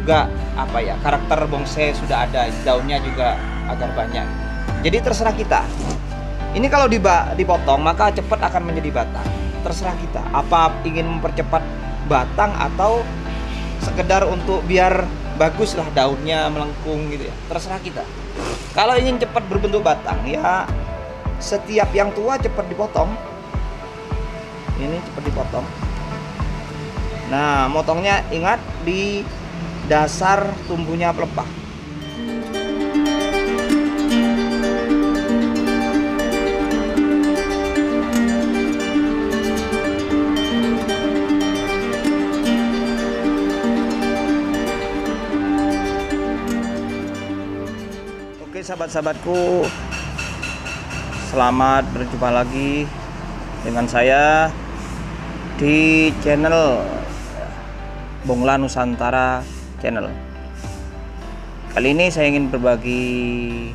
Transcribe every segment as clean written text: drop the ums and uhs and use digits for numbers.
juga apa ya, karakter bonsai sudah ada, daunnya juga agar banyak. Jadi terserah kita. Ini kalau dipotong maka cepat akan menjadi batang. Terserah kita. Apa ingin mempercepat batang atau sekedar untuk biar bagus lah daunnya melengkung gitu ya. Terserah kita. Kalau ingin cepat berbentuk batang ya setiap yang tua cepat dipotong. Ini cepat dipotong. Nah, motongnya ingat di dasar tumbuhnya pelepah. Oke sahabat-sahabatku, selamat berjumpa lagi dengan saya di channel Bongla Nusantara Channel. Kali ini saya ingin berbagi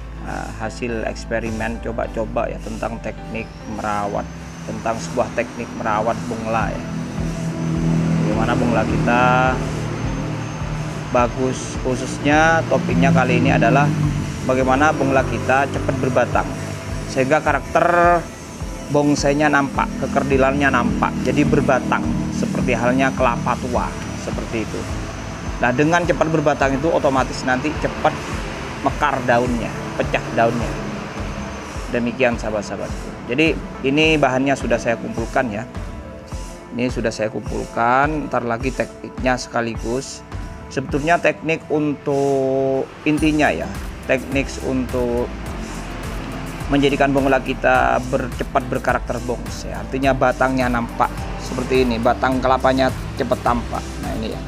hasil eksperimen coba-coba ya tentang teknik merawat, tentang sebuah teknik merawat bongla ya. Bagaimana bongla kita bagus, khususnya topiknya kali ini adalah bagaimana bongla kita cepat berbatang sehingga karakter bongsainya nampak, kekerdilannya nampak, jadi berbatang seperti halnya kelapa tua seperti itu. Nah, dengan cepat berbatang itu otomatis nanti cepat mekar daunnya, pecah daunnya. Demikian sahabat-sahabatku. Jadi ini bahannya sudah saya kumpulkan ya. Ini sudah saya kumpulkan, ntar lagi tekniknya sekaligus. Sebetulnya teknik untuk intinya ya, teknik untuk menjadikan bongla kita cepat berkarakter bonsai. Artinya batangnya nampak seperti ini, batang kelapanya cepat tampak. Nah ini ya,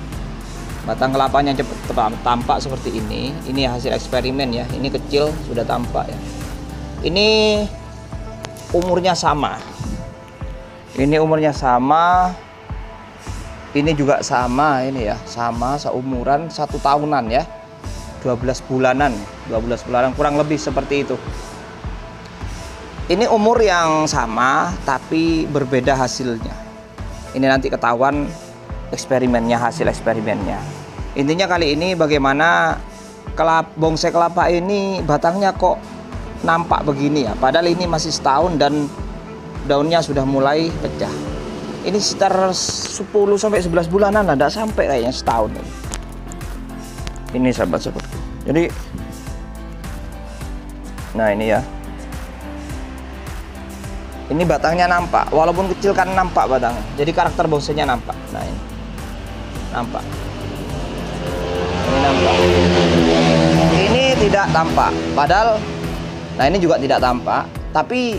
batang kelapanya cepat tampak seperti ini. Ini hasil eksperimen ya. Ini kecil sudah tampak ya. Ini umurnya sama. Ini umurnya sama. Ini juga sama ini ya, sama seumuran 1 tahunan ya. 12 bulanan kurang lebih seperti itu. Ini umur yang sama tapi berbeda hasilnya. Ini nanti ketahuan eksperimennya, hasil eksperimennya. Intinya kali ini bagaimana bonsai kelapa ini batangnya kok nampak begini ya. Padahal ini masih setahun dan daunnya sudah mulai pecah. Ini sekitar 10 sampai 11 bulanan, tidak sampai kayaknya setahun ini. Ini sahabat-sahabatku. Jadi nah ini ya. Ini batangnya nampak, walaupun kecil kan nampak batangnya. Jadi karakter bonsainya nampak. Nah ini nampak. Ini nampak. Ini tidak tampak. Padahal, nah ini juga tidak tampak. Tapi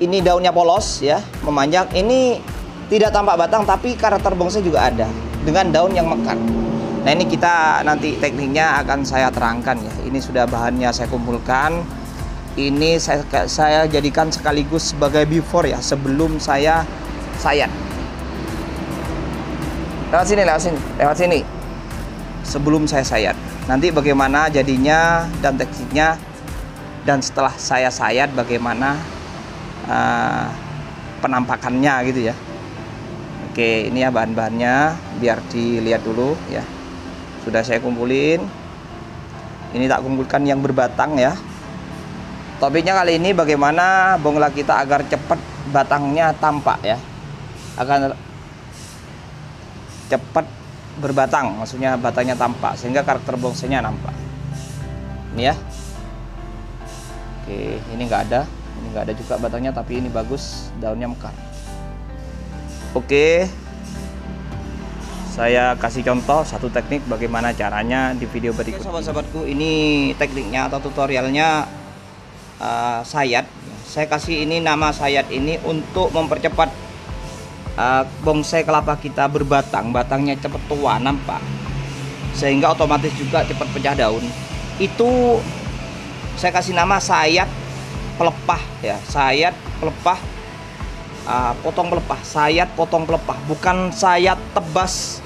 ini daunnya polos ya, memanjang. Ini tidak tampak batang, tapi karakter bonsai juga ada dengan daun yang mekar. Nah ini kita nanti tekniknya akan saya terangkan ya. Ini sudah bahannya saya kumpulkan. Ini saya jadikan sekaligus sebagai before ya, sebelum saya sayat. Lewat sini. Sebelum saya sayat. Nanti bagaimana jadinya dan tekniknya, dan setelah saya sayat bagaimana penampakannya gitu ya. Oke, ini ya bahan-bahannya biar dilihat dulu ya. Sudah saya kumpulin. Ini tak kumpulkan yang berbatang ya. Topiknya kali ini bagaimana bongla kita agar cepat batangnya tampak ya. Agar cepat berbatang, maksudnya batangnya tampak sehingga karakter bonsainya nampak. Ini ya. Oke, ini nggak ada. Ini nggak ada juga batangnya, tapi ini bagus, daunnya mekar. Oke. Saya kasih contoh satu teknik bagaimana caranya di video berikut. Sahabat-sahabatku, ini tekniknya atau tutorialnya sayat. Saya kasih ini nama sayat ini untuk mempercepat bonsai kelapa kita berbatang, batangnya cepat tua nampak, sehingga otomatis juga cepat pecah daun. Itu saya kasih nama sayat pelepah ya, sayat pelepah, potong pelepah, sayat potong pelepah, bukan sayat tebas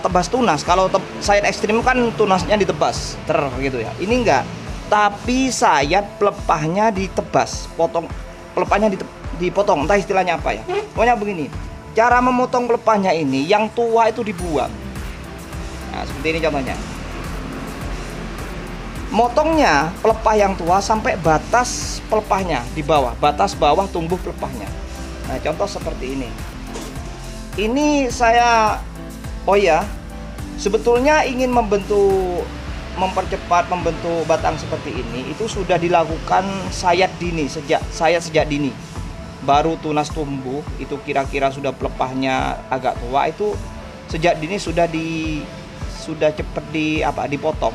tebas tunas. Kalau sayat ekstrim kan tunasnya ditebas gitu ya, ini enggak. Tapi sayat pelepahnya ditebas, potong pelepahnya dipotong, entah istilahnya apa ya. Pokoknya begini, Cara memotong pelepahnya ini, yang tua itu dibuang. Nah, seperti ini contohnya. Motongnya pelepah yang tua sampai batas pelepahnya di bawah, batas bawah tumbuh pelepahnya. Nah, contoh seperti ini. Ini saya, oh ya, sebetulnya ingin mempercepat membentuk batang seperti ini, itu sudah dilakukan sayat dini, sejak dini. Baru tunas tumbuh, itu kira-kira sudah pelepahnya agak tua, itu sejak dini sudah cepet dipotong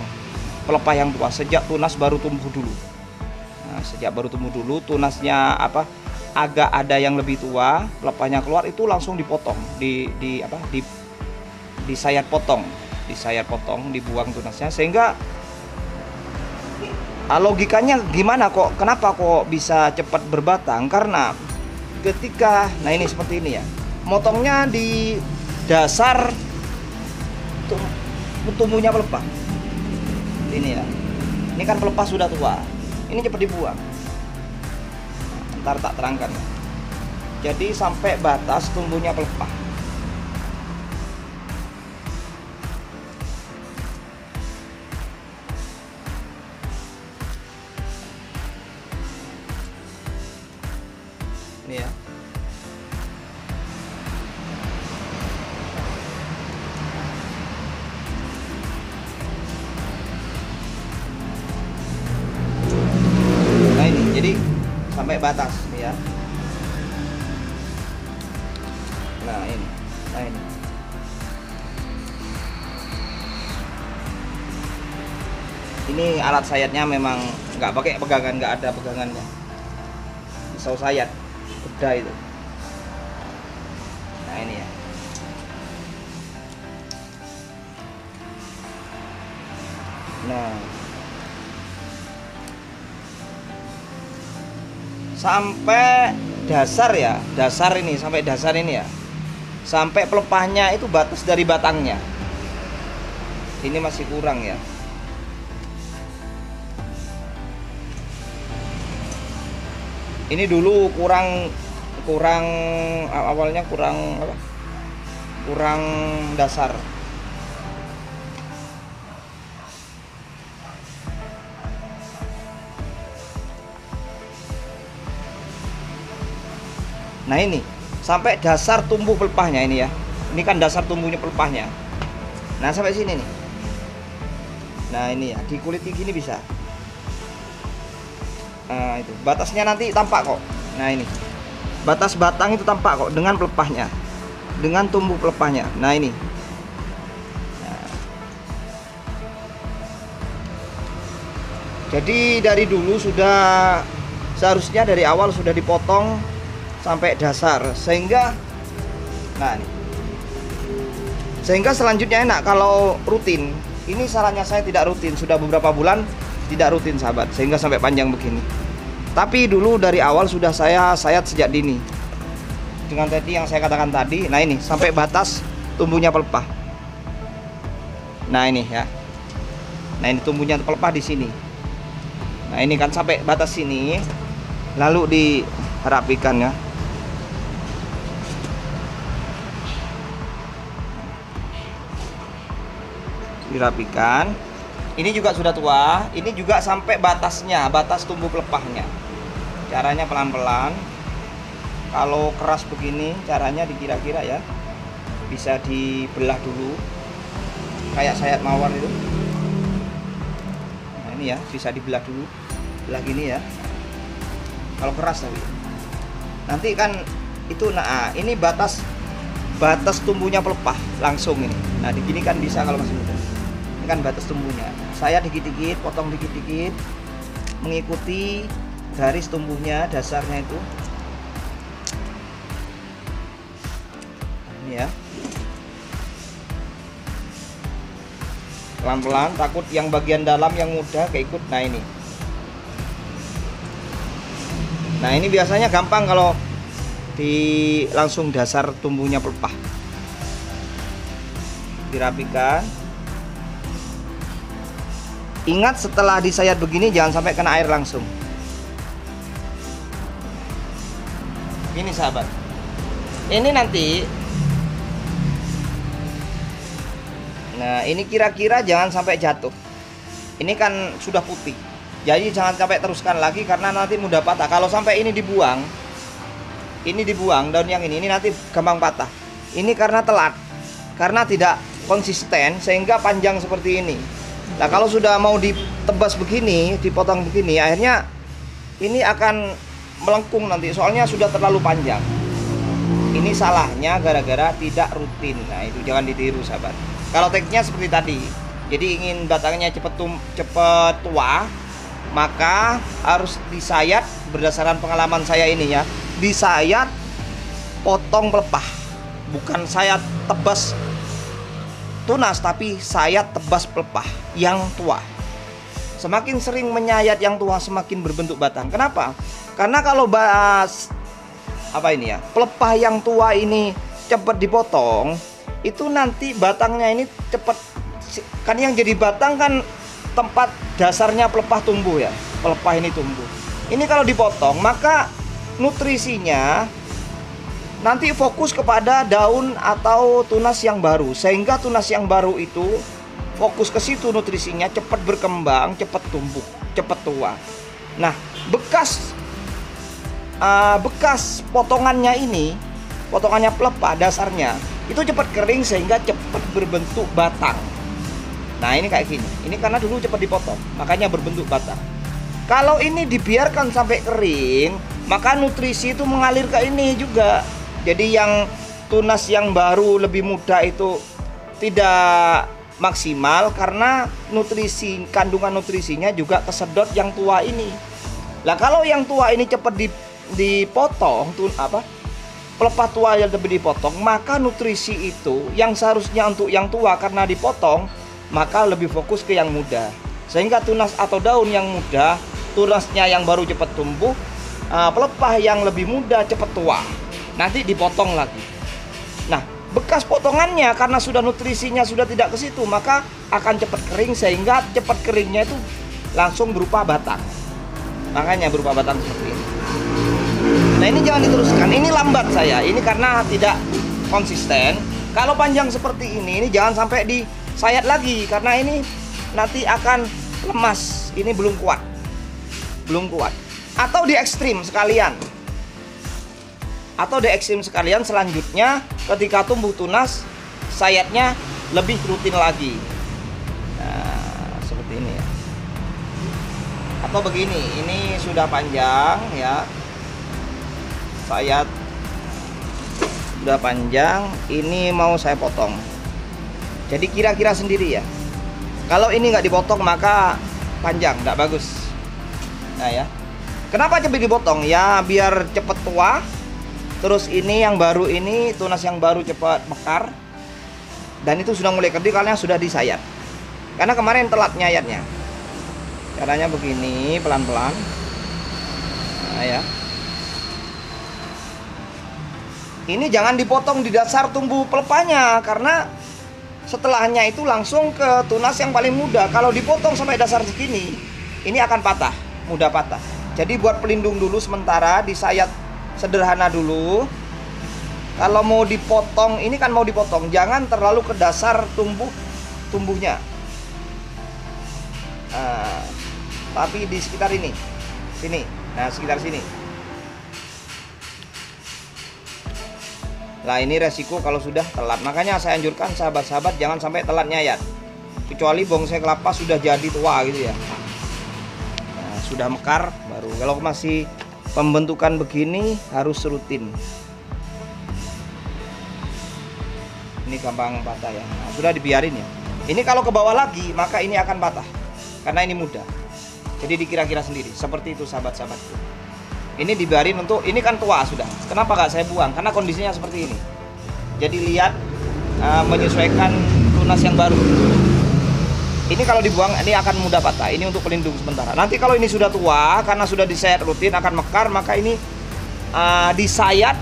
pelepah yang tua, sejak tunas baru tumbuh dulu. Nah, sejak baru tumbuh dulu, tunasnya agak ada yang lebih tua, pelepahnya keluar, itu langsung dipotong, disayat potong, dibuang tunasnya. Sehingga logikanya gimana kok, kenapa kok bisa cepat berbatang? Karena ketika, nah ini seperti ini ya, motongnya di dasar tumbuhnya pelepah ini ya. Ini kan pelepah sudah tua, ini cepat dibuang. Ntar tak terangkan ya. Jadi sampai batas tumbuhnya pelepah. Ini ya. Nah ini, jadi sampai batas nih ya. Nah ini. Ini alat sayatnya memang nggak pakai pegangan, nggak ada pegangannya. Pisau sayat. Udah itu. Nah ini ya. Nah, sampai dasar ya, sampai dasar ini ya, sampai pelepahnya itu batas dari batangnya. Ini masih kurang ya. Ini dulu kurang awalnya kurang dasar. Nah ini sampai dasar tumbuh pelepahnya ini ya. Ini kan dasar tumbuhnya pelepahnya. Nah sampai sini nih. Nah ini ya, di kulit gini bisa. Nah itu batasnya nanti tampak kok. Nah ini batas batang itu tampak kok dengan pelepahnya, dengan tumbuh pelepahnya. Nah ini. Nah. Jadi dari dulu seharusnya dari awal sudah dipotong sampai dasar, sehingga nah ini. Sehingga selanjutnya enak kalau rutin. Ini sarannya saya tidak rutin, sudah beberapa bulan tidak rutin sahabat, sehingga sampai panjang begini. Tapi dulu dari awal sudah saya sayat sejak dini dengan tadi yang saya katakan tadi. Nah ini sampai batas tumbuhnya pelepah. Nah ini ya. Nah ini tumbuhnya pelepah di sini. Nah ini kan sampai batas sini, lalu dirapikan ya. Dirapikan. Ini juga sudah tua. Ini juga sampai batasnya, batas tumbuh pelepahnya. Caranya pelan-pelan. Kalau keras begini, caranya dikira-kira ya, bisa dibelah dulu, kayak sayat mawar itu. Nah ini ya, bisa dibelah dulu, belah gini ya. Kalau keras tapi, nanti kan itu. Nah ini batas tumbuhnya pelepah langsung ini. Nah di gini kan bisa kalau masih muda. Ini kan batas tumbuhnya. Saya dikit-dikit, potong dikit-dikit, mengikuti garis tumbuhnya, dasarnya itu. Ini ya. Pelan-pelan, takut yang bagian dalam yang muda keikut. Nah ini. Nah ini biasanya gampang kalau langsung dasar tumbuhnya pelepah. Dirapikan. Ingat setelah disayat begini jangan sampai kena air langsung. Ini sahabat. Ini nanti, nah ini kira-kira jangan sampai jatuh. Ini kan sudah putih, jadi jangan sampai teruskan lagi karena nanti mudah patah. Kalau sampai ini dibuang daun yang ini nanti gampang patah. Ini karena telat, karena tidak konsisten sehingga panjang seperti ini. Nah kalau sudah mau ditebas begini, dipotong begini, akhirnya ini akan melengkung nanti, soalnya sudah terlalu panjang. Ini salahnya gara-gara tidak rutin. Nah itu jangan ditiru sahabat. Kalau tekniknya seperti tadi, jadi ingin batangnya cepat tua, maka harus disayat. Berdasarkan pengalaman saya ini ya, disayat potong pelepah, bukan sayat tebas tunas, tapi sayat tebas pelepah yang tua. Semakin sering menyayat yang tua, semakin berbentuk batang. Kenapa? Karena kalau pelepah yang tua ini cepat dipotong, itu nanti batangnya ini cepat, kan yang jadi batang kan tempat dasarnya pelepah tumbuh ya, pelepah ini tumbuh. Ini kalau dipotong maka nutrisinya nanti fokus kepada daun atau tunas yang baru, sehingga tunas yang baru itu fokus ke situ, nutrisinya cepat berkembang, cepat tumbuh, cepat tua. Nah bekas potongannya ini, potongannya pelepah dasarnya itu cepat kering sehingga cepat berbentuk batang. Nah ini kayak gini, ini karena dulu cepat dipotong makanya berbentuk batang. Kalau ini dibiarkan sampai kering, maka nutrisi itu mengalir ke ini juga. Jadi yang tunas yang baru lebih muda itu tidak maksimal karena nutrisi, kandungan nutrisinya juga kesedot yang tua ini. Lah kalau yang tua ini cepat dipotong, pelepah tua yang lebih dipotong, maka nutrisi itu yang seharusnya untuk yang tua karena dipotong, maka lebih fokus ke yang muda. Sehingga tunas atau daun yang muda, tunasnya yang baru cepat tumbuh, pelepah yang lebih muda cepat tua. Nanti dipotong lagi. Nah, bekas potongannya karena sudah nutrisinya sudah tidak ke situ, maka akan cepat kering sehingga cepat keringnya itu langsung berupa batang. Makanya berupa batang seperti ini. Nah, ini jangan diteruskan. Ini lambat saya. Ini karena tidak konsisten. Kalau panjang seperti ini jangan sampai disayat lagi karena ini nanti akan lemas. Ini belum kuat. Belum kuat. Atau di ekstrim sekalian. Selanjutnya ketika tumbuh tunas, sayatnya lebih rutin lagi. Nah, seperti ini ya. Atau begini, ini sudah panjang ya. Sayat sudah panjang, ini mau saya potong. Jadi kira-kira sendiri ya. Kalau ini nggak dipotong maka panjang, nggak bagus. Nah ya. Kenapa cepat dipotong? Ya biar cepat tua. Terus ini yang baru ini, tunas yang baru cepat mekar. Dan itu sudah mulai kerdil karena sudah disayat. Karena kemarin telat nyayatnya. Caranya begini, pelan-pelan. Nah ya. Ini jangan dipotong di dasar tumbuh pelepahnya, karena setelahnya itu langsung ke tunas yang paling muda. Kalau dipotong sampai dasar segini, ini akan patah, mudah patah. Jadi buat pelindung dulu sementara, disayat sederhana dulu. Kalau mau dipotong, ini kan mau dipotong, jangan terlalu ke dasar tumbuhnya. Tapi di sekitar ini, sini. Nah, sekitar sini. Nah, ini resiko kalau sudah telat. Makanya saya anjurkan sahabat-sahabat jangan sampai telat nyayat. Kecuali bonsai kelapa sudah jadi tua gitu ya. Nah, sudah mekar baru. Kalau masih pembentukan begini harus rutin. Ini gampang patah ya. Nah, sudah dibiarin ya. Ini kalau ke bawah lagi maka ini akan patah. Karena ini mudah. Jadi dikira-kira sendiri. Seperti itu sahabat-sahabatku. Ini dibiarin untuk, ini kan tua sudah. Kenapa gak saya buang? Karena kondisinya seperti ini. Jadi lihat, menyesuaikan tunas yang baru. Ini kalau dibuang ini akan mudah patah. Ini untuk pelindung sementara. Nanti kalau ini sudah tua, karena sudah disayat rutin akan mekar, maka ini disayat,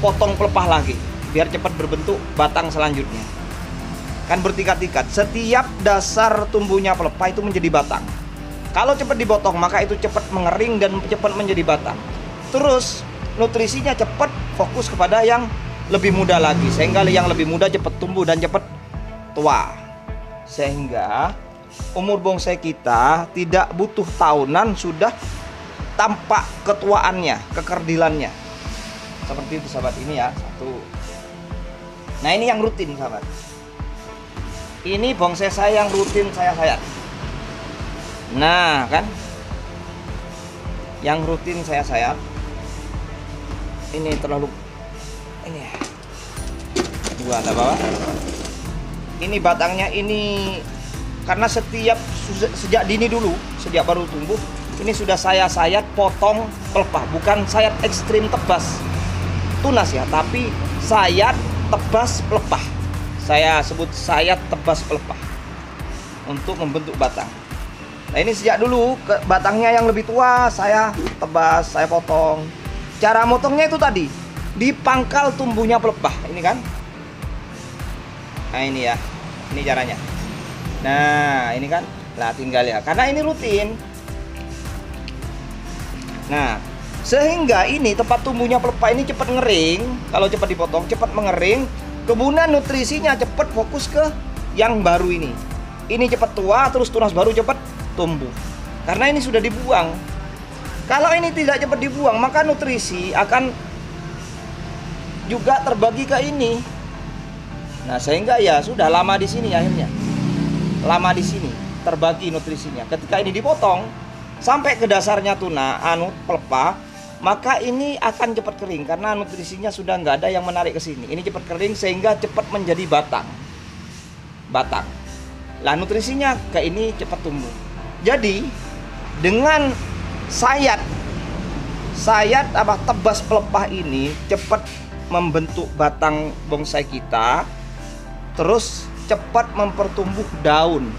potong pelepah lagi biar cepat berbentuk batang selanjutnya. Kan bertingkat-tingkat. Setiap dasar tumbuhnya pelepah itu menjadi batang. Kalau cepat dipotong maka itu cepat mengering dan cepat menjadi batang. Terus nutrisinya cepat fokus kepada yang lebih muda lagi, sehingga yang lebih muda cepat tumbuh dan cepat tua. Sehingga umur bonsai kita tidak butuh tahunan sudah tampak ketuaannya, kekerdilannya. Seperti itu sahabat, ini ya satu. Nah ini yang rutin sahabat. Ini bonsai saya yang rutin saya sayat. Nah kan, yang rutin saya sayat. Ini terlalu, ini dua ada bawah. Ini batangnya ini karena sejak dini dulu, sejak baru tumbuh, ini sudah saya sayat potong pelepah, bukan sayat ekstrim tebas tunas ya, tapi sayat tebas pelepah. Saya sebut sayat tebas pelepah untuk membentuk batang. Nah ini sejak dulu batangnya yang lebih tua saya tebas, saya potong. Cara motongnya itu tadi di pangkal tumbuhnya pelepah, ini kan. Nah ini ya, ini caranya. Nah ini kan, lah tinggal ya, karena ini rutin. Nah sehingga ini tempat tumbuhnya pelepah ini cepat ngering. Kalau cepat dipotong cepat mengering, kemudian nutrisinya cepat fokus ke yang baru ini. Ini cepat tua, terus tunas baru cepat tumbuh. Karena ini sudah dibuang. Kalau ini tidak cepat dibuang, maka nutrisi akan juga terbagi ke ini. Nah sehingga ya sudah lama di sini akhirnya, lama di sini terbagi nutrisinya. Ketika ini dipotong sampai ke dasarnya pelepah, maka ini akan cepat kering karena nutrisinya sudah nggak ada yang menarik ke sini. Ini cepat kering sehingga cepat menjadi batang. Lah nutrisinya ke ini cepat tumbuh. Jadi dengan sayat tebas pelepah ini cepat membentuk batang bonsai kita. Terus cepat mempertumbuh daun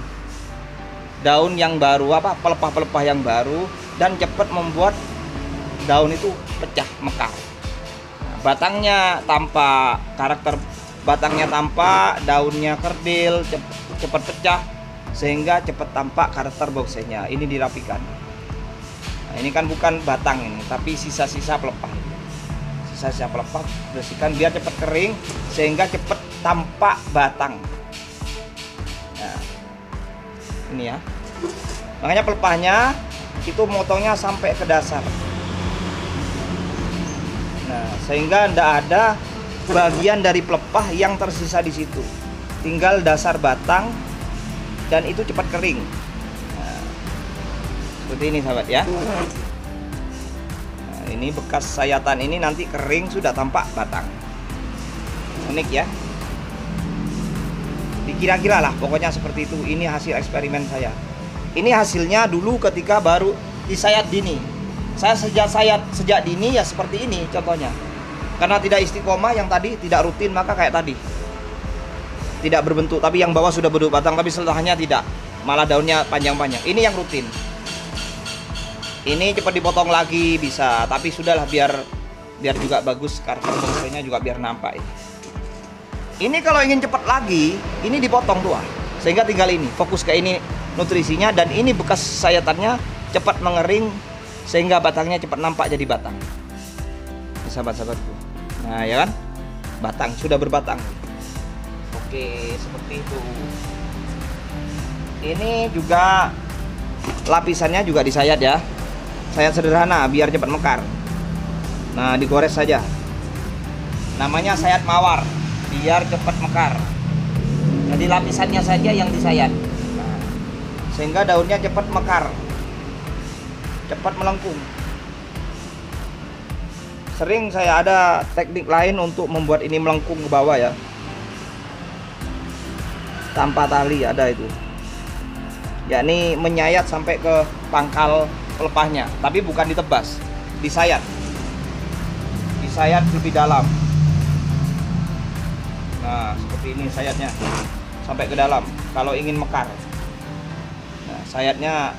yang baru, pelepah-pelepah yang baru, dan cepat membuat daun itu pecah mekar. Batangnya tampak, karakter batangnya tampak, daunnya kerdil, cepat pecah, sehingga cepat tampak karakter bonsainya. Ini dirapikan. Nah, ini kan bukan batang ini, tapi sisa-sisa pelepah. Sisa-sisa pelepah bersihkan biar cepat kering, sehingga cepat tampak batang. Nah, ini ya. Makanya pelepahnya itu motongnya sampai ke dasar. Nah, sehingga tidak ada bagian dari pelepah yang tersisa di situ. Tinggal dasar batang dan itu cepat kering. Nah, seperti ini sahabat ya. Nah, ini bekas sayatan ini nanti kering sudah tampak batang. Unik ya. Dikira-kira lah pokoknya seperti itu. Ini hasil eksperimen saya. Ini hasilnya dulu ketika baru disayat dini. Saya sejak dini ya seperti ini contohnya. Karena tidak istiqomah, yang tadi tidak rutin, maka kayak tadi tidak berbentuk, tapi yang bawah sudah berbentuk batang, tapi setelahnya tidak, malah daunnya panjang-panjang. Ini yang rutin. Ini cepat dipotong lagi bisa, tapi sudahlah biar juga bagus, karakter bonsainya juga biar nampak ini. Ini kalau ingin cepat lagi, ini dipotong tua, sehingga tinggal ini fokus ke ini nutrisinya, dan ini bekas sayatannya cepat mengering sehingga batangnya cepat nampak jadi batang. Sahabat-sahabatku, nah ya kan, batang sudah berbatang. Oke, seperti itu. Ini juga lapisannya juga disayat ya, sayat sederhana biar cepat mekar. Nah digores saja, namanya sayat mawar biar cepat mekar. Jadi lapisannya saja yang disayat, nah, sehingga daunnya cepat mekar, cepat melengkung. Sering saya ada teknik lain untuk membuat ini melengkung ke bawah ya, tanpa tali ada itu, yakni menyayat sampai ke pangkal pelepahnya, tapi bukan ditebas, disayat lebih dalam. Nah seperti ini sayatnya sampai ke dalam kalau ingin mekar. Nah sayatnya,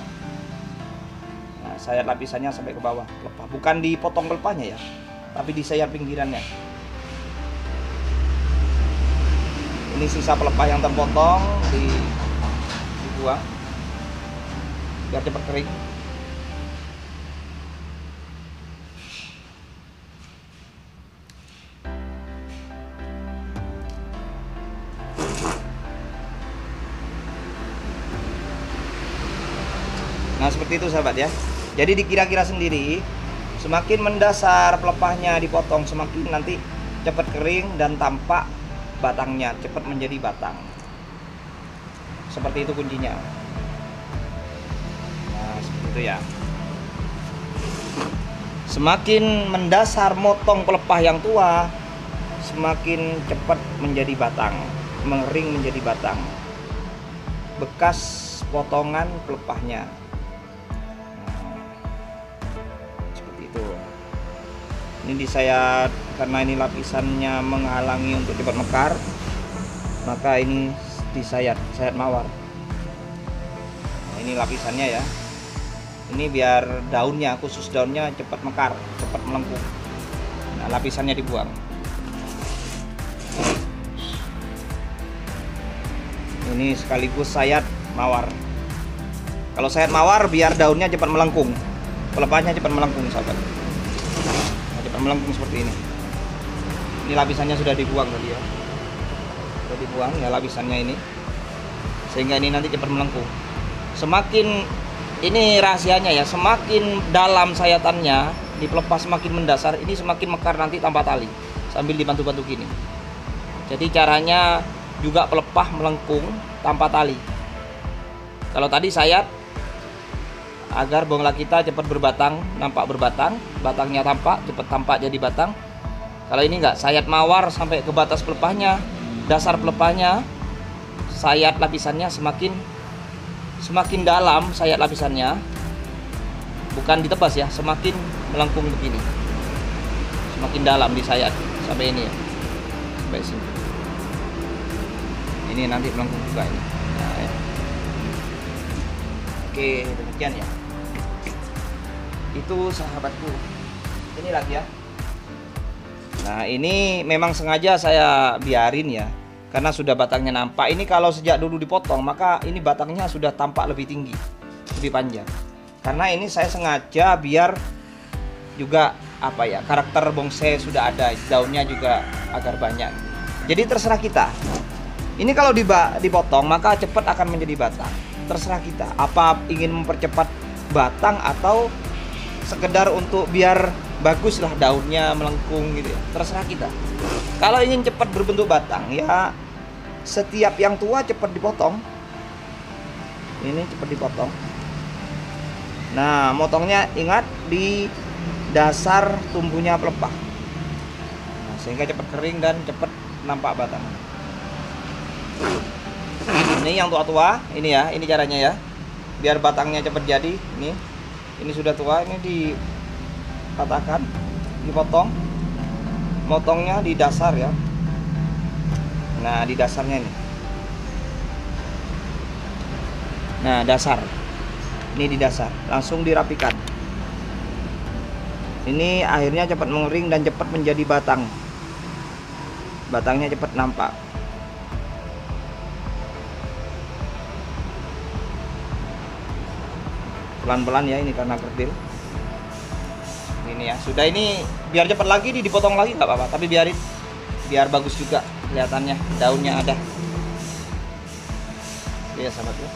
nah, sayat lapisannya sampai ke bawah pelepah, bukan dipotong pelepahnya ya, tapi disayat pinggirannya. Ini sisa pelepah yang terpotong dibuang biar cepat kering. Nah seperti itu sahabat ya. Jadi dikira-kira sendiri, semakin mendasar pelepahnya dipotong, semakin nanti cepat kering dan tampak batangnya, cepat menjadi batang. Seperti itu kuncinya. Nah seperti itu ya. Semakin mendasar motong pelepah yang tua, semakin cepat menjadi batang, mengering menjadi batang. Bekas potongan pelepahnya. Seperti itu. Ini disayat karena ini lapisannya menghalangi untuk cepat mekar, maka ini disayat, sayat mawar. Nah, ini lapisannya ya. Ini biar daunnya, khusus daunnya cepat mekar, cepat melengkung. Nah, lapisannya dibuang. Ini sekaligus sayat mawar. Kalau sayat mawar biar daunnya cepat melengkung, pelepahnya cepat melengkung sahabat. Nah, cepat melengkung seperti ini. Ini lapisannya sudah dibuang tadi ya. Sudah dibuang ya lapisannya ini, sehingga ini nanti cepat melengkung. Semakin ini rahasianya ya, semakin dalam sayatannya di pelepah semakin mendasar, ini semakin mekar nanti tanpa tali, sambil dibantu-bantu gini. Jadi caranya juga pelepah melengkung tanpa tali. Kalau tadi sayat agar bongla kita cepat berbatang, nampak berbatang, batangnya cepat tampak jadi batang. Kalau ini enggak, sayat mawar sampai ke batas pelepahnya, dasar pelepahnya, sayat lapisannya semakin dalam sayat lapisannya, bukan ditebas ya, semakin melengkung begini, semakin dalam di sayat sampai ini ya, sampai sini. Ini nanti melengkung juga ini. Nah, ya. Oke, demikian ya. Itu sahabatku. Ini lagi ya. Nah, ini memang sengaja saya biarin ya, karena sudah batangnya nampak. Ini kalau sejak dulu dipotong, maka ini batangnya sudah tampak lebih tinggi, lebih panjang. Karena ini saya sengaja biar juga apa ya, karakter bonsai sudah ada, daunnya juga agar banyak. Jadi terserah kita. Ini kalau dipotong maka cepat akan menjadi batang. Terserah kita. Apa ingin mempercepat batang atau sekedar untuk biar baguslah daunnya melengkung gitu ya. Terserah kita. Kalau ingin cepat berbentuk batang ya, setiap yang tua cepat dipotong. Ini cepat dipotong. Nah, motongnya ingat di dasar tumbuhnya pelepah. Nah, sehingga cepat kering dan cepat nampak batang. Ini yang tua-tua, ini ya, ini caranya ya. Biar batangnya cepat jadi. Ini sudah tua, ini dikatakan dipotong. Motongnya di dasar ya. Nah, di dasarnya ini. Nah, dasar. Ini di dasar, langsung dirapikan. Ini akhirnya cepat mengering dan cepat menjadi batang. Batangnya cepat nampak. Pelan-pelan ya, ini karena kerdil. Ini ya, sudah, ini biar cepat lagi dipotong lagi nggak apa-apa, tapi biar bagus juga kelihatannya, daunnya ada. Ya sahabatku.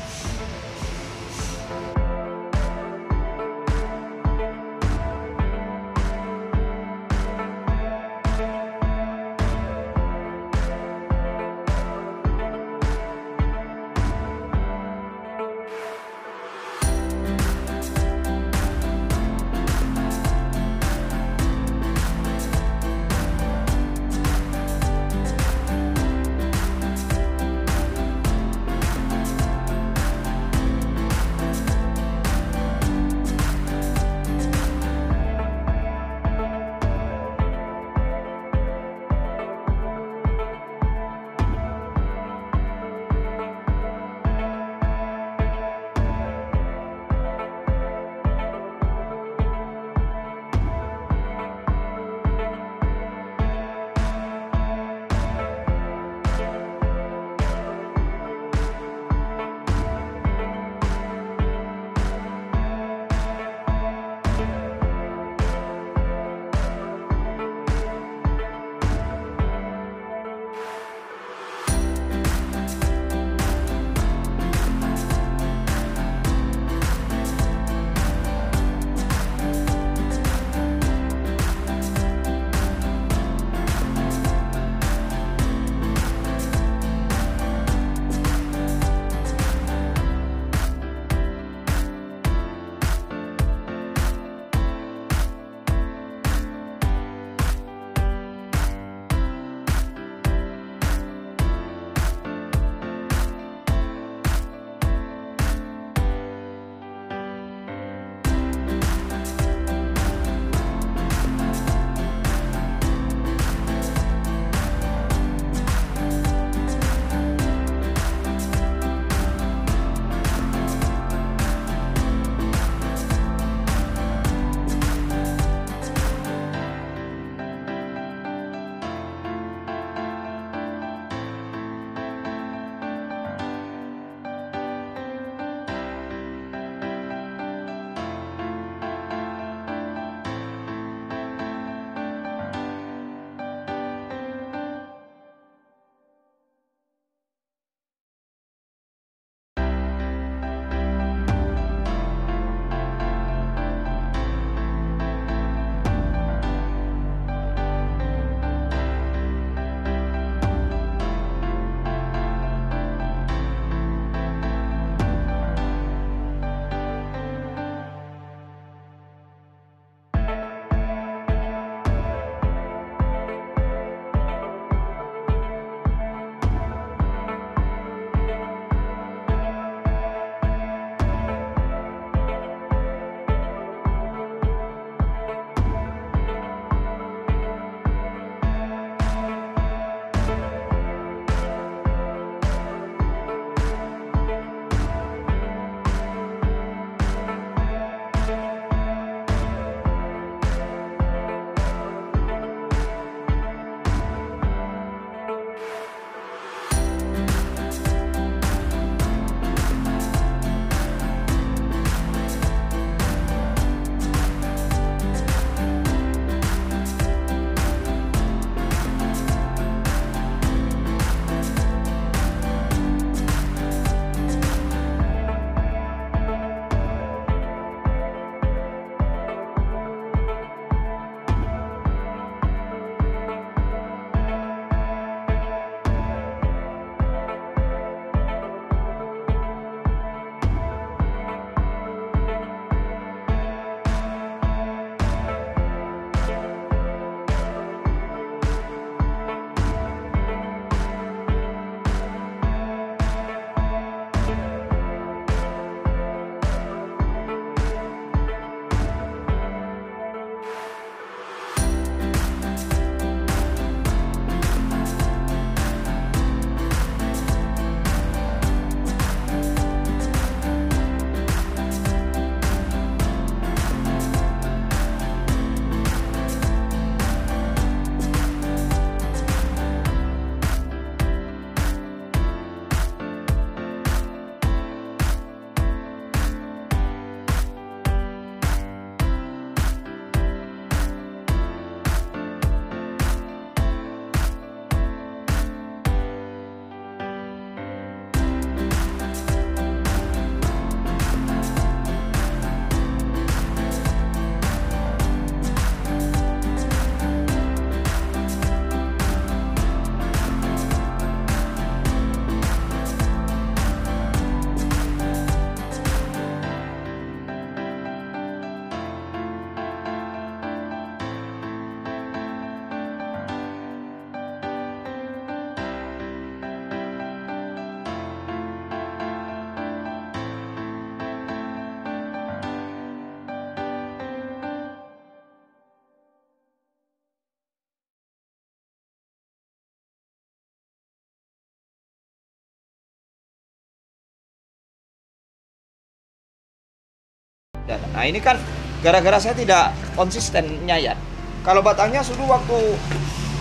Nah ini kan gara-gara saya tidak konsisten nyayat. Kalau batangnya sudah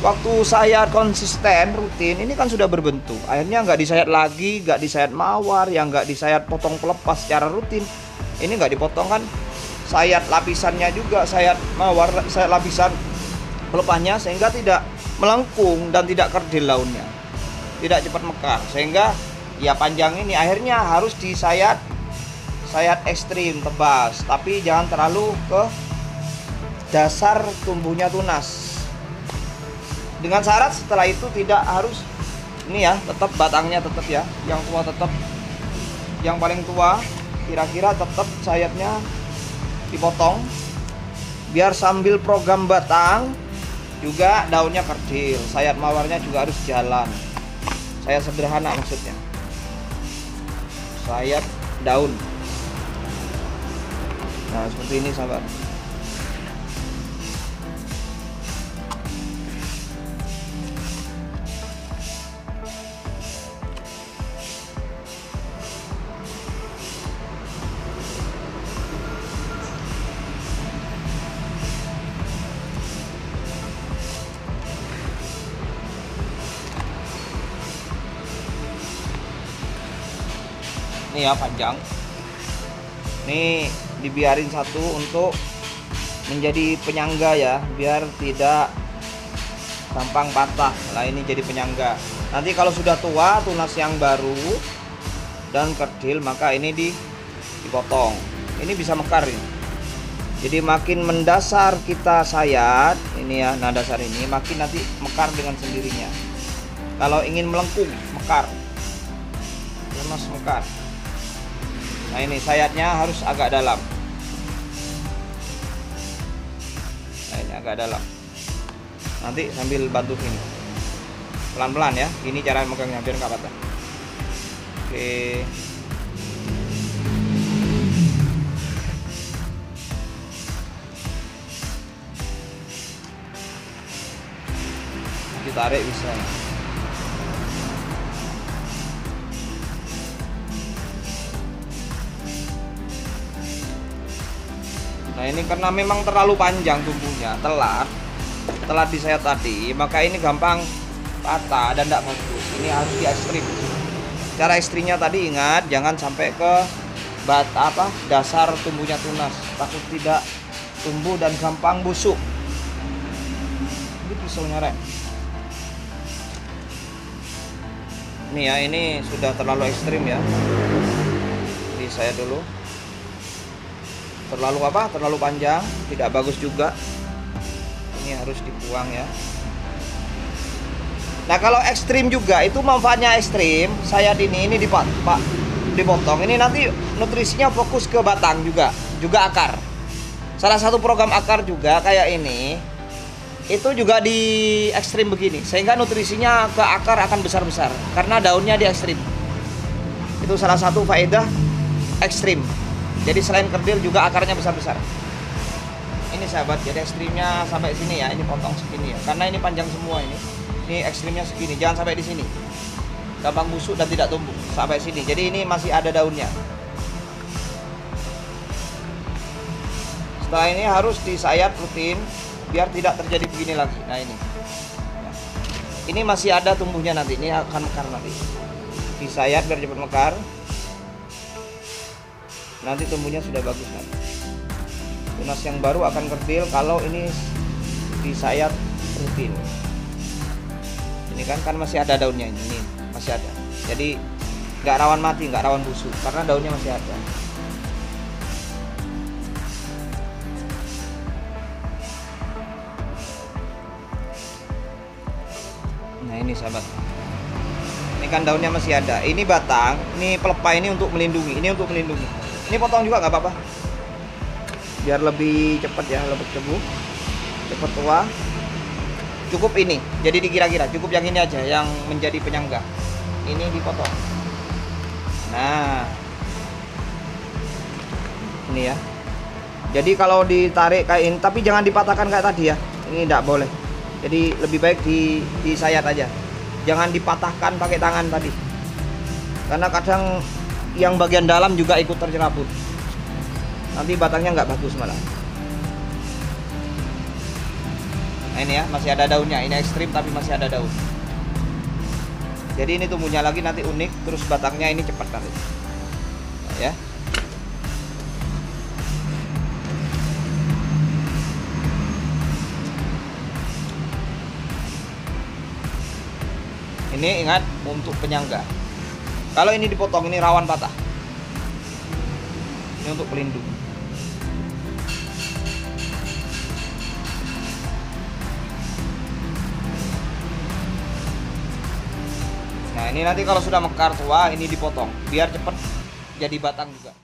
waktu saya konsisten rutin, ini kan sudah berbentuk. Akhirnya nggak disayat lagi, nggak disayat mawar, yang nggak disayat potong pelepas secara rutin. Ini nggak dipotong kan, sayat lapisannya juga, sayat mawar, sayat lapisan pelepahnya, sehingga tidak melengkung dan tidak kerdil daunnya, tidak cepat mekar, sehingga ya panjang ini akhirnya harus disayat ekstrim tebas, tapi jangan terlalu ke dasar tumbuhnya tunas. Dengan syarat setelah itu tidak harus ini ya, tetap batangnya tetap ya, yang tua tetap, yang paling tua kira-kira tetap sayapnya dipotong, biar sambil program batang juga daunnya kerdil, sayap mawarnya juga harus jalan. Saya sederhana maksudnya, sayap daun. Nah seperti ini sahabat. Ini ya panjang. Ini dibiarin satu untuk menjadi penyangga ya, biar tidak gampang patah. Nah ini jadi penyangga. Nanti kalau sudah tua, tunas yang baru dan kerdil, maka ini dipotong. Ini bisa mekar ini. Jadi makin mendasar kita sayat ini ya, nah dasar ini makin nanti mekar dengan sendirinya. Kalau ingin melengkung, mekar, lemas mekar. Nah ini sayatnya harus agak dalam. Nah ini agak dalam. Nanti sambil bantu ini, pelan-pelan ya. Ini cara megangnya biar nggak patah. Oke. Ditarik bisa. Nah ini karena memang terlalu panjang tumbuhnya, telat disayat tadi, maka ini gampang patah dan tidak bagus. Ini harus di ekstrim. Cara ekstrimnya tadi ingat, jangan sampai ke dasar tumbuhnya tunas, takut tidak tumbuh dan gampang busuk. Ini pisaunya rek. Ini ya, ini sudah terlalu ekstrim ya. Jadi saya dulu. Terlalu panjang, tidak bagus juga. Ini harus dibuang ya. Nah kalau ekstrim juga itu manfaatnya ekstrim. Sayat ini dipotong. Ini nanti nutrisinya fokus ke batang juga akar. Salah satu program akar juga kayak ini, itu juga di ekstrim begini, sehingga nutrisinya ke akar akan besar-besar karena daunnya di ekstrim. Itu salah satu faedah ekstrim. Jadi selain kerdil juga akarnya besar-besar. Ini sahabat, jadi ekstrimnya sampai sini ya, ini potong segini ya, karena ini panjang semua ini. Ini ekstrimnya segini, jangan sampai di sini. Gampang busuk dan tidak tumbuh sampai sini. Jadi ini masih ada daunnya. Setelah ini harus disayat rutin biar tidak terjadi begini lagi. Nah ini masih ada tumbuhnya nanti, ini akan mekar nanti. Disayat biar cepat mekar. Nanti tumbuhnya sudah bagus nanti. Tunas yang baru akan kerdil kalau ini disayat rutin. Ini kan masih ada daunnya ini masih ada. Jadi nggak rawan mati, nggak rawan busuk karena daunnya masih ada. Nah ini sahabat, ini kan daunnya masih ada. Ini batang, ini pelepah ini untuk melindungi, ini untuk melindungi. Ini potong juga nggak apa-apa, biar lebih cepat ya, lebih cepat tua. Cukup ini, jadi dikira-kira cukup yang ini aja yang menjadi penyangga. Ini dipotong. Nah, ini ya. Jadi kalau ditarik kayak ini, tapi jangan dipatahkan kayak tadi ya. Ini tidak boleh. Jadi lebih baik disayat aja. Jangan dipatahkan pakai tangan tadi. Karena kadang yang bagian dalam juga ikut tercerabut. nanti batangnya nggak bagus malah. Nah ini ya, masih ada daunnya. Ini ekstrim tapi masih ada daun. Jadi ini tumbuhnya lagi nanti unik, terus batangnya ini cepat kali. Nah, ya. Ini ingat untuk penyangga. Kalau ini dipotong ini rawan patah. Ini untuk pelindung. Nah ini nanti kalau sudah mekar tua ini dipotong biar cepat jadi batang juga.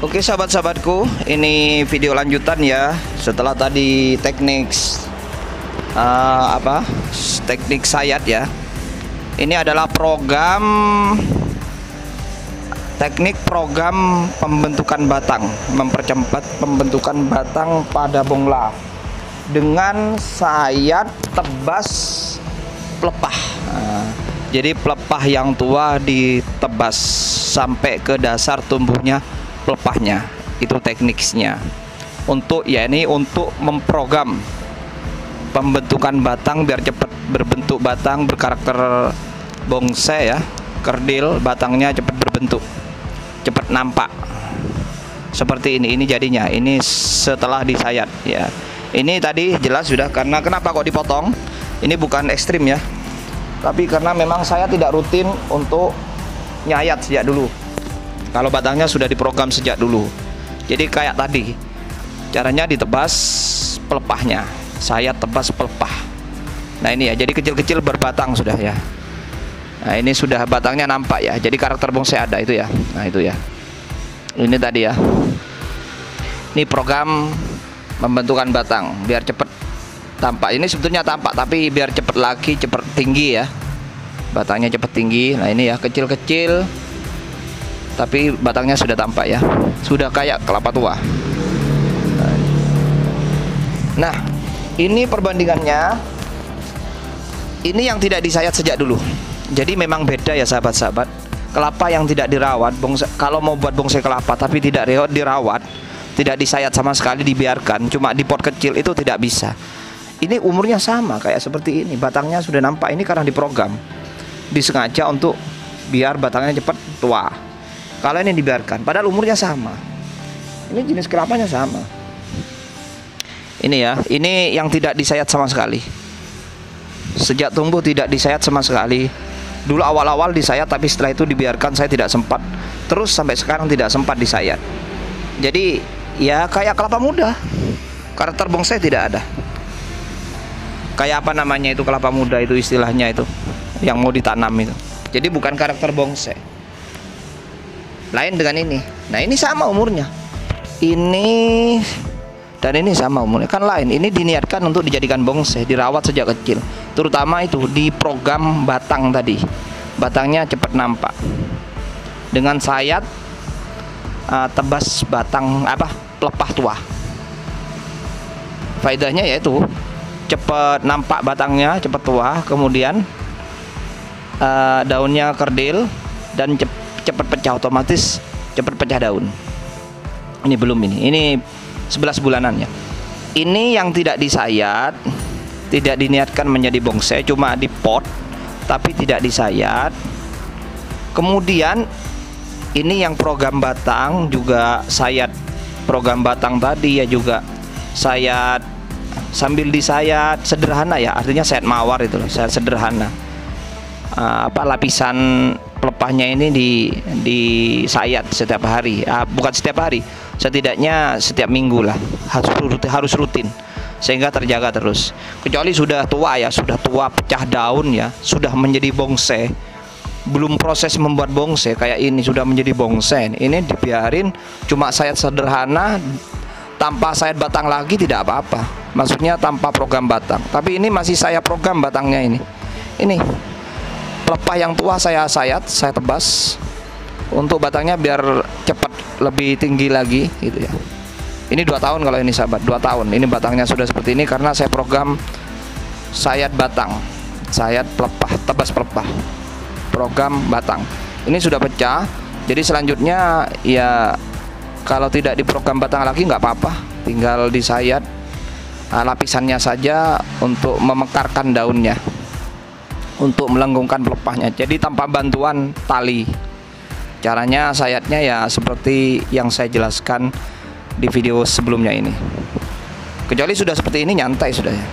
Oke sahabat-sahabatku, ini video lanjutan ya. Setelah tadi teknik teknik sayat ya. Ini adalah teknik program pembentukan batang, mempercepat pembentukan batang pada bongla dengan sayat tebas pelepah. Jadi pelepah yang tua ditebas sampai ke dasar tumbuhnya pelepahnya. Itu tekniknya. Untuk ini untuk memprogram pembentukan batang biar cepat berbentuk batang berkarakter bonsai ya, kerdil, batangnya cepat berbentuk, cepat nampak seperti ini. Ini jadinya ini setelah disayat ya. Ini tadi jelas sudah, karena kenapa kok dipotong, ini bukan ekstrim ya, tapi karena memang saya tidak rutin untuk nyayat sejak dulu. Kalau batangnya sudah diprogram sejak dulu. Jadi kayak tadi caranya ditebas pelepahnya, saya tebas pelepah. Nah ini ya, jadi kecil-kecil berbatang sudah ya. Nah ini sudah batangnya nampak ya. Jadi karakter bonsai ada itu ya. Nah itu ya. Ini tadi ya. Ini program pembentukan batang biar cepat tampak. Ini sebetulnya tampak tapi biar cepat lagi, cepat tinggi ya. Batangnya cepat tinggi. Nah ini ya, kecil-kecil tapi batangnya sudah tampak ya, sudah kayak kelapa tua. Nah ini perbandingannya, ini yang tidak disayat sejak dulu. Jadi memang beda ya sahabat-sahabat. Kelapa yang tidak dirawat, kalau mau buat bonsai kelapa tapi tidak dirawat, tidak disayat sama sekali, dibiarkan cuma di pot kecil, itu tidak bisa. Ini umurnya sama kayak seperti ini, batangnya sudah nampak. Ini karena diprogram, disengaja untuk biar batangnya cepat tua. Kalau ini dibiarkan, padahal umurnya sama. Ini jenis kelapanya sama. Ini ya, ini yang tidak disayat sama sekali. Sejak tumbuh tidak disayat sama sekali. Dulu awal-awal disayat, tapi setelah itu dibiarkan, saya tidak sempat. Terus sampai sekarang tidak sempat disayat. Jadi ya kayak kelapa muda. Karakter bonsai tidak ada. Kayak apa namanya itu, kelapa muda itu istilahnya itu, yang mau ditanam itu. Jadi bukan karakter bonsai. Lain dengan ini. Nah ini sama umurnya. Ini dan ini sama umurnya. Kan lain. Ini diniatkan untuk dijadikan bonsai, dirawat sejak kecil. Terutama itu di program batang tadi. Batangnya cepat nampak. Dengan sayat tebas batang pelepah tua. Faedahnya yaitu cepat nampak batangnya, cepat tua, kemudian daunnya kerdil dan cepat pecah, otomatis cepat pecah daun. Ini belum, ini 11 bulanan ya. Ini yang tidak disayat, tidak diniatkan menjadi bonsai, cuma di pot tapi tidak disayat. Kemudian ini yang program batang, juga sayat program batang tadi ya, juga sayat sambil disayat sederhana ya, artinya sayat mawar itu loh, sayat sederhana. Lapisan pelepahnya ini disayat setiap hari, bukan setiap hari, setidaknya setiap minggu lah, harus rutin sehingga terjaga terus. Kecuali sudah tua ya, sudah tua pecah daun ya, sudah menjadi bonsai, belum proses membuat bonsai kayak ini sudah menjadi bonsai, ini dibiarin cuma sayat sederhana tanpa sayat batang lagi tidak apa-apa, maksudnya tanpa program batang. Tapi ini masih saya program batangnya ini pelepah yang tua saya sayat, saya tebas untuk batangnya biar cepat lebih tinggi lagi gitu ya. Ini 2 tahun kalau ini sahabat, 2 tahun ini batangnya sudah seperti ini karena saya program sayat batang, sayat pelepah, tebas pelepah, program batang. Ini sudah pecah, jadi selanjutnya ya kalau tidak diprogram batang lagi nggak apa-apa, tinggal disayat lapisannya saja untuk memekarkan daunnya, untuk melenggungkan pelepahnya. Jadi tanpa bantuan tali. Caranya sayatnya ya seperti yang saya jelaskan di video sebelumnya ini. Kecuali sudah seperti ini nyantai sudah ya.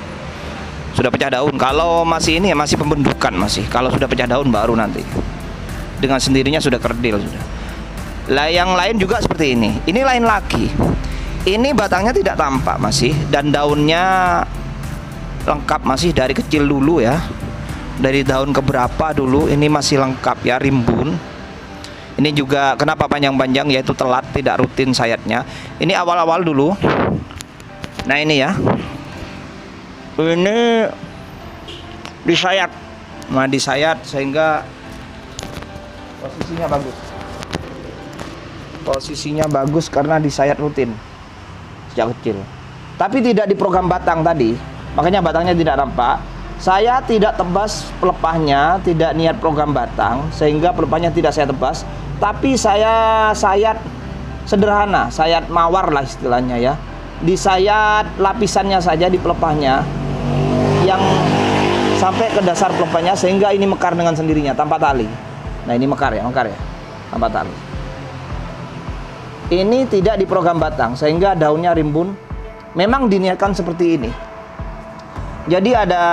Sudah pecah daun. Kalau masih ini ya masih pembentukan masih. Kalau sudah pecah daun baru nanti. Dengan sendirinya sudah kerdil sudah. Lah yang lain juga seperti ini. Ini lain lagi. Ini batangnya tidak tampak masih dan daunnya lengkap masih dari kecil dulu ya. Dari daun keberapa dulu ini masih lengkap ya, rimbun. Ini juga kenapa panjang-panjang, yaitu telat, tidak rutin sayatnya. Ini awal-awal dulu. Nah ini ya, ini disayat. Nah disayat sehingga posisinya bagus. Posisinya bagus karena disayat rutin sejak kecil. Tapi tidak diprogram batang tadi, makanya batangnya tidak nampak. Saya tidak tebas pelepahnya, tidak niat program batang, sehingga pelepahnya tidak saya tebas, tapi saya sayat sederhana, sayat mawar lah istilahnya ya. Disayat lapisannya saja di pelepahnya, yang sampai ke dasar pelepahnya, sehingga ini mekar dengan sendirinya tanpa tali. Nah ini mekar ya, tanpa tali. Ini tidak diprogram batang, sehingga daunnya rimbun. Memang diniatkan seperti ini. Jadi ada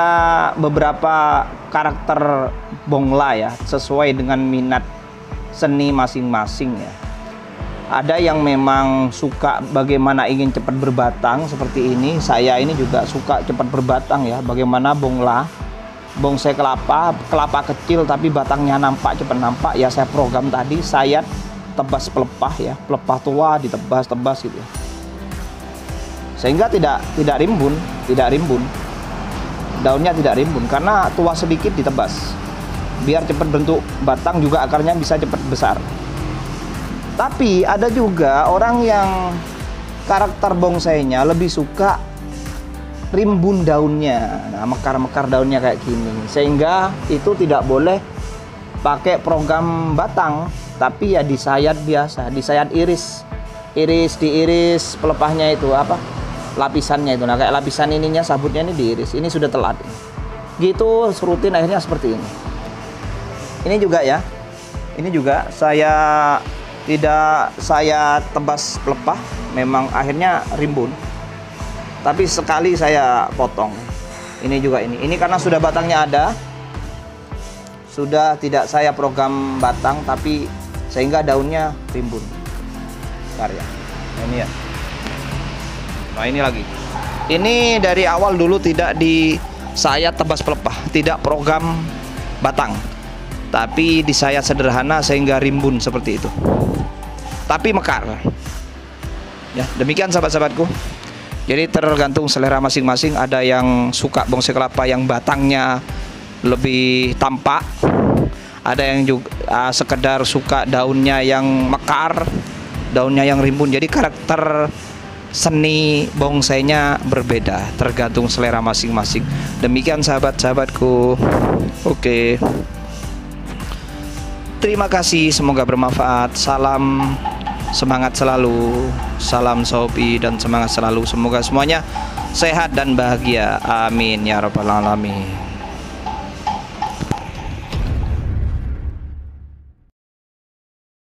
beberapa karakter bongla ya, sesuai dengan minat seni masing-masing ya. Ada yang memang suka bagaimana ingin cepat berbatang seperti ini. Saya ini juga suka cepat berbatang ya, bagaimana bongla, bonsai kelapa kecil tapi batangnya nampak, cepat nampak ya. Saya program tadi, sayat tebas pelepah ya, pelepah tua ditebas-tebas gitu ya. Sehingga tidak rimbun, daunnya tidak rimbun karena tua sedikit ditebas biar cepat bentuk batang, juga akarnya bisa cepat besar. Tapi ada juga orang yang karakter bonsainya lebih suka rimbun daunnya, nah mekar-mekar daunnya kayak gini, sehingga itu tidak boleh pakai program batang, tapi ya disayat biasa, disayat iris diiris pelepahnya itu lapisannya itu. Nah kayak lapisan ininya, sabutnya ini diiris, ini sudah telat gitu, rutin akhirnya seperti ini. Ini juga ya, ini juga saya tidak saya tebas pelepah, memang akhirnya rimbun, tapi sekali saya potong. Ini juga ini karena sudah batangnya ada, sudah tidak saya program batang, tapi sehingga daunnya rimbun karya. Nah, ini ya. Nah ini lagi, ini dari awal dulu tidak disayat tebas pelepah, tidak program batang, tapi disayat sederhana sehingga rimbun seperti itu, tapi mekar ya. Demikian sahabat-sahabatku, jadi tergantung selera masing-masing. Ada yang suka bonsai kelapa yang batangnya lebih tampak, ada yang juga sekedar suka daunnya yang mekar daunnya yang rimbun. Jadi karakter seni bongsainya berbeda, tergantung selera masing-masing. Demikian sahabat-sahabatku. Oke. Terima kasih, semoga bermanfaat. Salam semangat selalu, salam Shopee dan semangat selalu. Semoga semuanya sehat dan bahagia. Amin ya rabbal alamin.